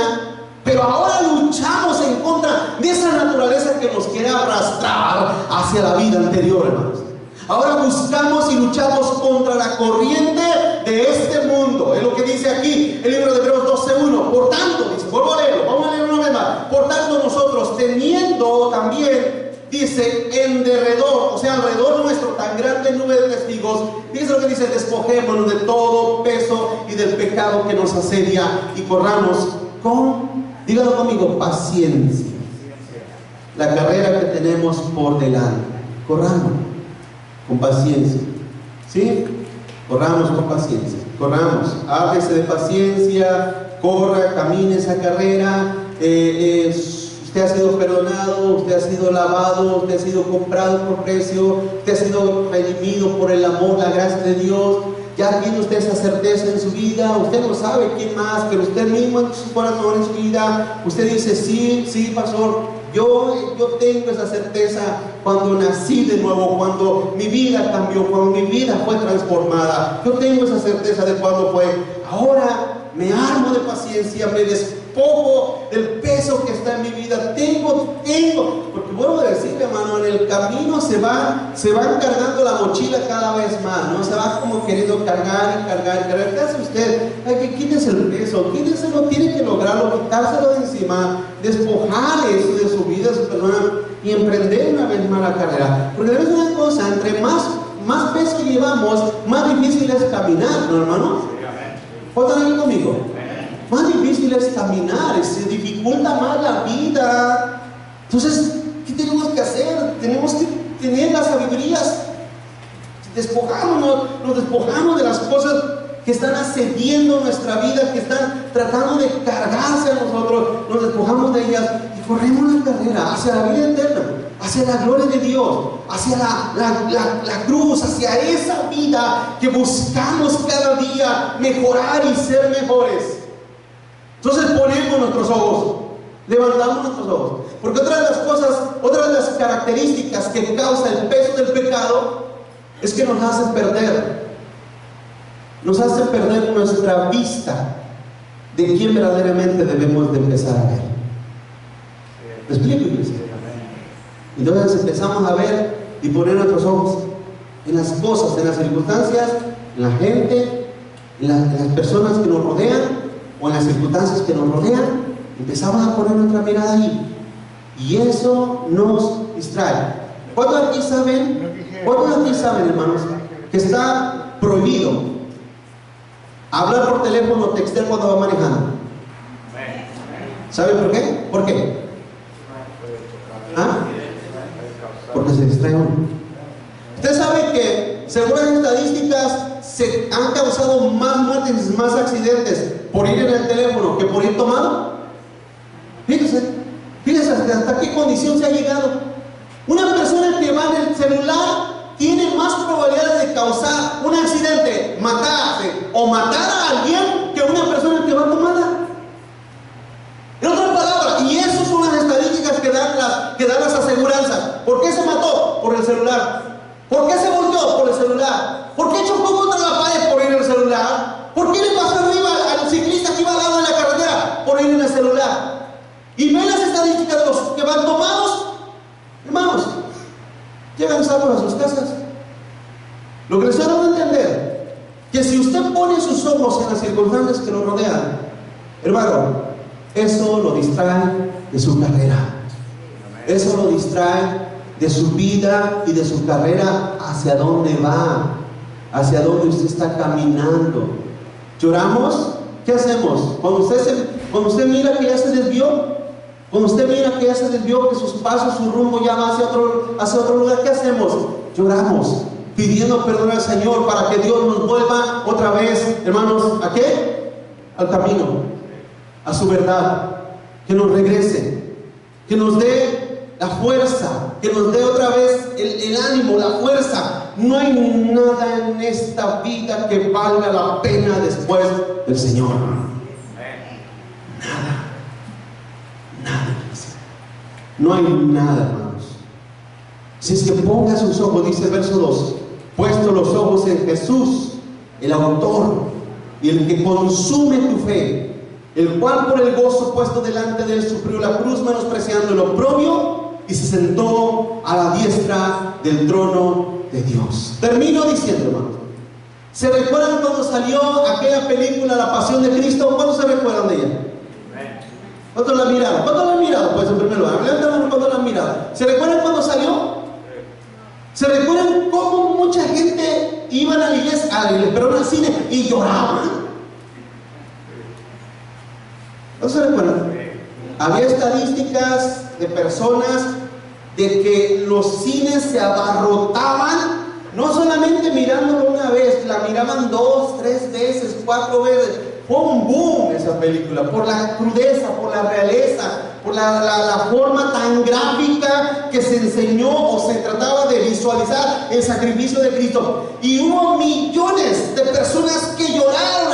pero ahora luchamos en contra de esa naturaleza que nos quiere arrastrar hacia la vida anterior, hermanos. Ahora buscamos y luchamos contra la corriente de este mundo. Es lo que dice aquí el libro de Hebreos 12:1. Por tanto, dice, vuelvo a leerlo, vamos a leerlo una vez más. Por tanto, nosotros teniendo también, dice, en derredor, o sea, dice, despojémonos de todo peso y del pecado que nos asedia y corramos con, dígalo conmigo, paciencia, la carrera que tenemos por delante. Corramos con paciencia, ¿sí? Corramos con paciencia, corramos, háblese de paciencia, corra, camine esa carrera. Usted ha sido perdonado, usted ha sido lavado, usted ha sido comprado por precio, usted ha sido redimido por el amor, la gracia de Dios. Ya tiene usted esa certeza en su vida. Usted no sabe quién más, pero usted mismo en su corazón, en su vida, usted dice, sí, pastor, yo tengo esa certeza cuando nací de nuevo, cuando mi vida cambió, cuando mi vida fue transformada. Yo tengo esa certeza de cuando fue. Ahora me armo de paciencia, me despojo del peso que está en mi vida. Tengo, porque vuelvo a decirle, hermano, en el camino se van cargando la mochila cada vez más, ¿no? Se va como queriendo cargar. ¿Qué hace usted? Quítese el peso, quíteselo, tiene que lograrlo, quitárselo de encima, despojar eso de su vida, de su persona, y emprender una vez más la carrera. Porque es una cosa, entre más peso llevamos, más difícil es caminar, ¿no, hermano? ¿Pueden ir conmigo? Más difícil es caminar, se dificulta más la vida. Entonces, ¿qué tenemos que hacer? Tenemos que tener las sabidurías. Nos despojamos de las cosas que están asediando nuestra vida, que están tratando de cargarse a nosotros. Nos despojamos de ellas y corremos la carrera hacia la vida eterna, hacia la gloria de Dios, hacia la cruz, hacia esa vida que buscamos cada día mejorar y ser mejores. Entonces ponemos nuestros ojos, levantamos nuestros ojos, porque otra de las características que causa el peso del pecado es que nos hace perder nuestra vista de quién verdaderamente debemos de empezar a ver. ¿Me explico, iglesia? Entonces empezamos a ver y poner nuestros ojos en las cosas, en las circunstancias, en la gente, en las personas que nos rodean, o en las circunstancias que nos rodean. Empezamos a poner nuestra mirada ahí, y eso nos distrae. ¿Cuántos aquí saben, hermanos, que está prohibido hablar por teléfono o textear cuando va manejando? ¿Saben por qué? ¿Por qué? Porque se distrae uno. Usted sabe que, según las estadísticas, se han causado más muertes, más accidentes por ir en el teléfono que por ir tomado. Fíjese hasta qué condición se ha llegado. Una persona que va en el celular tiene más probabilidades de causar un accidente, matarse o matar a alguien, que una persona que va tomada. En otras palabras, y esas son las estadísticas que dan las aseguranzas. ¿Por qué se mató? Por el celular. ¿Por qué se volteó? Por el celular. ¿Por qué chocó contra la pared? Por ir en el celular. ¿Por qué le pasó arriba al ciclista que iba al lado de la carretera? Por ir en el celular. Y ven las estadísticas de los que van tomados, hermanos, llegan salvos a sus casas. Lo que les estoy dando a entender, que si usted pone sus ojos en las circunstancias que lo rodean, hermano, eso lo distrae de su carrera. Eso lo distrae de su vida y de su carrera, hacia dónde va, hacia dónde usted está caminando. ¿Lloramos? ¿Qué hacemos? Cuando usted mira que ya se desvió, que sus pasos, su rumbo ya va hacia otro lugar, ¿qué hacemos? Lloramos, pidiendo perdón al Señor para que Dios nos vuelva otra vez, hermanos, ¿a qué? Al camino, a su verdad, que nos regrese, que nos dé la fuerza, que nos dé otra vez el ánimo, la fuerza. No hay nada en esta vida que valga la pena después del Señor. Nada. No hay nada, hermanos. Si es que ponga sus ojos, dice el verso 2, puesto los ojos en Jesús, el autor y el que consume tu fe, el cual por el gozo puesto delante de él sufrió la cruz, menospreciando el oprobio, y se sentó a la diestra del trono de Dios. Termino diciendo, hermanos, ¿se recuerdan cuando salió aquella película La Pasión de Cristo? ¿Cuántos se recuerdan de ella? ¿Cuántos la miraron? ¿Cuántos la han mirado? Pues en primer lugar, levanten cuando la han mirado. ¿Se recuerdan cuando salió? ¿Se recuerdan cómo mucha gente iba a la iglesia cine y lloraban. ¿No se recuerdan? Había estadísticas de personas de que los cines se abarrotaban, no solamente mirándolo una vez, la miraban 2, 3 veces, 4 veces. Fue un boom esa película, por la crudeza, por la realeza, por la forma tan gráfica que se enseñó o se trataba de visualizar el sacrificio de Cristo. Y hubo millones de personas que lloraron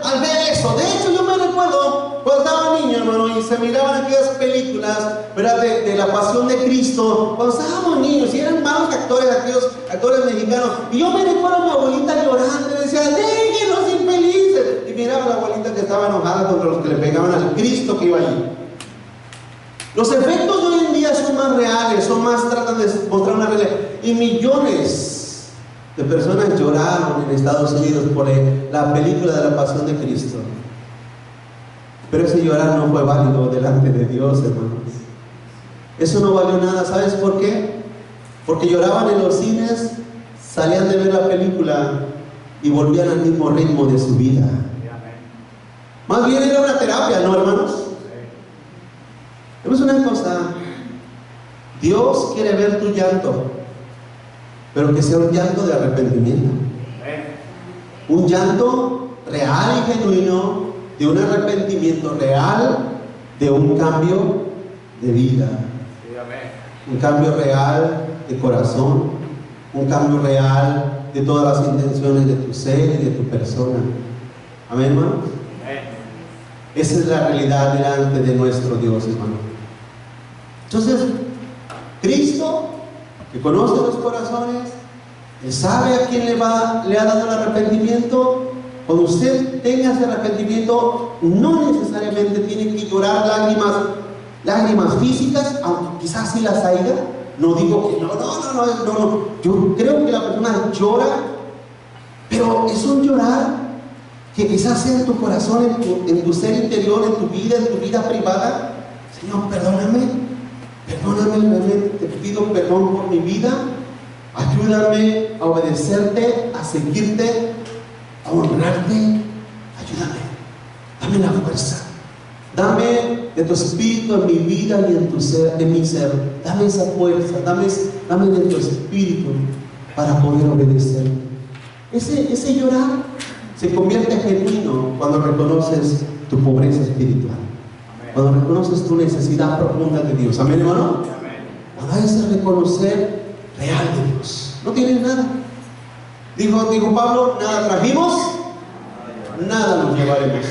al ver eso. De hecho, yo me recuerdo cuando estaba niño, hermano, y se miraban aquellas películas, ¿verdad?, de la pasión de Cristo, cuando estábamos niños, y eran malos actores, aquellos actores mexicanos. Y yo me recuerdo a mi abuelita llorando y decía, déjenlos infelices. Y miraba a la abuelita que estaba enojada contra los que le pegaban al Cristo que iba allí. Los efectos de hoy en día son más reales, tratan de mostrar una realidad. Y millones de personas lloraron en Estados Unidos por la película de la pasión de Cristo. Pero ese llorar no fue válido delante de Dios, hermanos. Eso no valió nada. ¿Sabes por qué? Porque lloraban en los cines, salían de ver la película y volvían al mismo ritmo de su vida. Más bien era una terapia, ¿no, hermanos? Vemos una cosa. Dios quiere ver tu llanto, pero que sea un llanto de arrepentimiento. Un llanto real y genuino, de un arrepentimiento real, de un cambio de vida, un cambio real de corazón, un cambio real de todas las intenciones de tu ser y de tu persona. Amén, hermanos. Esa es la realidad delante de nuestro Dios, hermano. Entonces, Cristo, que conoce los corazones, Él sabe a quién le ha dado el arrepentimiento. Cuando usted tenga ese arrepentimiento, no necesariamente tiene que llorar lágrimas físicas, aunque quizás sí las haya. No digo que no. Yo creo que la persona llora, pero es un llorar que quizás sea en tu corazón, en tu ser interior, en tu vida privada. Señor, perdóname, realmente te pido perdón por mi vida. Ayúdame a obedecerte, a seguirte, a honrarte. Ayúdame, dame la fuerza, dame de tu espíritu en mi vida y en mi ser. Dame esa fuerza, dame de tu espíritu para poder obedecer. Ese llorar se convierte en genuino cuando reconoces tu pobreza espiritual. Amén. Cuando reconoces tu necesidad profunda de Dios. Amén, hermano. Amén. Cuando hay ese reconocer real de Dios. No tienes nada. Dijo Pablo, nada trajimos, nada nos llevaremos.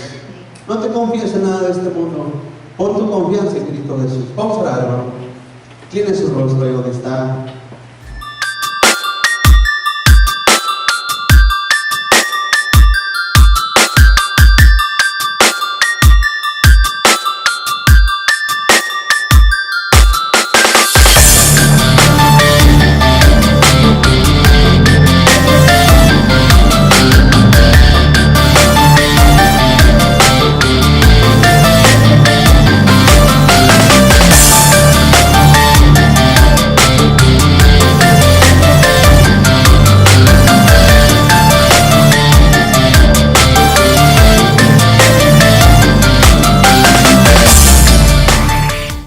No te confíes en nada de este mundo. Pon tu confianza en Cristo Jesús. Vamos a orar, hermano. Tiene su rostro ahí donde está.